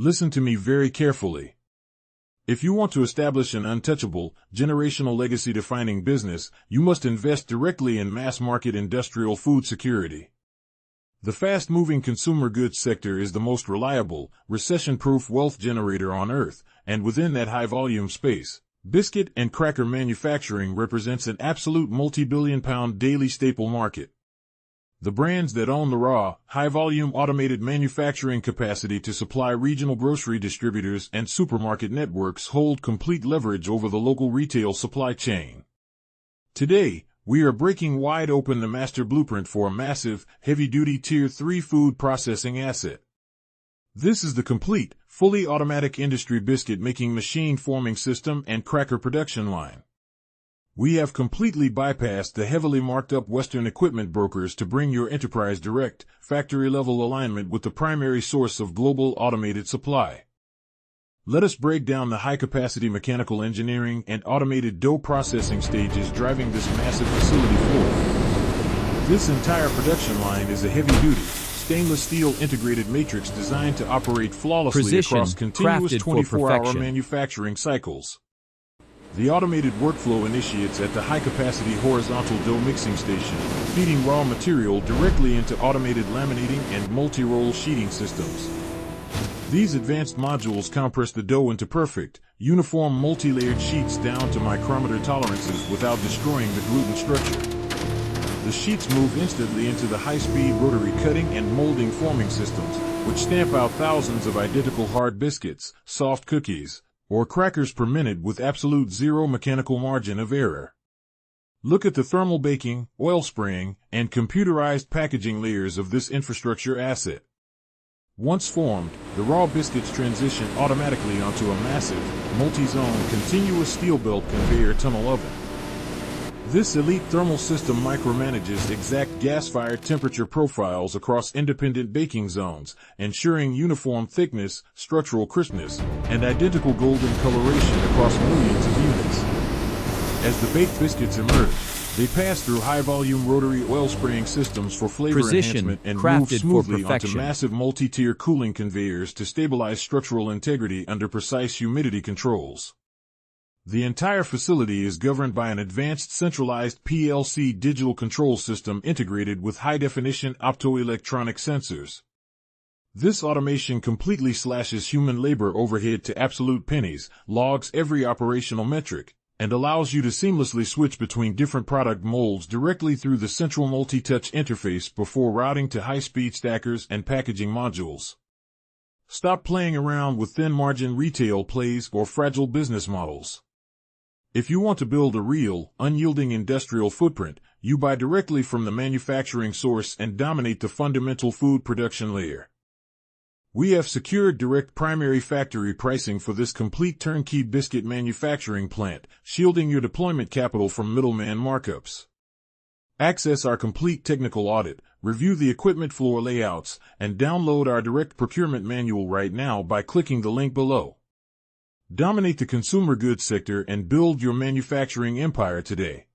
Listen to me very carefully. If you want to establish an untouchable, generational legacy-defining business, you must invest directly in mass-market industrial food security. The fast-moving consumer goods sector is the most reliable, recession-proof wealth generator on Earth, and within that high-volume space, biscuit and cracker manufacturing represents an absolute multi-billion-pound daily staple market. The brands that own the raw, high-volume automated manufacturing capacity to supply regional grocery distributors and supermarket networks hold complete leverage over the local retail supply chain. Today, we are breaking wide open the master blueprint for a massive, heavy-duty Tier 3 food processing asset. This is the complete, fully automatic industry biscuit-making machine forming system and cracker production line. We have completely bypassed the heavily marked-up Western equipment brokers to bring your enterprise direct, factory-level alignment with the primary source of global automated supply. Let us break down the high-capacity mechanical engineering and automated dough processing stages driving this massive facility forward. This entire production line is a heavy-duty, stainless steel integrated matrix designed to operate flawlessly across continuous 24-hour manufacturing cycles. The automated workflow initiates at the high-capacity horizontal dough mixing station, feeding raw material directly into automated laminating and multi-roll sheeting systems. These advanced modules compress the dough into perfect, uniform multi-layered sheets down to micrometer tolerances without destroying the gluten structure. The sheets move instantly into the high-speed rotary cutting and molding forming systems, which stamp out thousands of identical hard biscuits, soft cookies, or crackers per minute with absolute zero mechanical margin of error. Look at the thermal baking, oil spraying, and computerized packaging layers of this infrastructure asset. Once formed, the raw biscuits transition automatically onto a massive, multi-zone continuous steel belt conveyor tunnel oven. This elite thermal system micromanages exact gas-fired temperature profiles across independent baking zones, ensuring uniform thickness, structural crispness, and identical golden coloration across millions of units. As the baked biscuits emerge, they pass through high-volume rotary oil spraying systems for flavor enhancement and move smoothly onto massive multi-tier cooling conveyors to stabilize structural integrity under precise humidity controls. The entire facility is governed by an advanced centralized PLC digital control system integrated with high-definition optoelectronic sensors. This automation completely slashes human labor overhead to absolute pennies, logs every operational metric, and allows you to seamlessly switch between different product molds directly through the central multi-touch interface before routing to high-speed stackers and packaging modules. Stop playing around with thin-margin retail plays or fragile business models. If you want to build a real, unyielding industrial footprint, you buy directly from the manufacturing source and dominate the fundamental food production layer. We have secured direct primary factory pricing for this complete turnkey biscuit manufacturing plant, shielding your deployment capital from middleman markups. Access our complete technical audit, review the equipment floor layouts, and download our direct procurement manual right now by clicking the link below. Dominate the consumer goods sector and build your manufacturing empire today.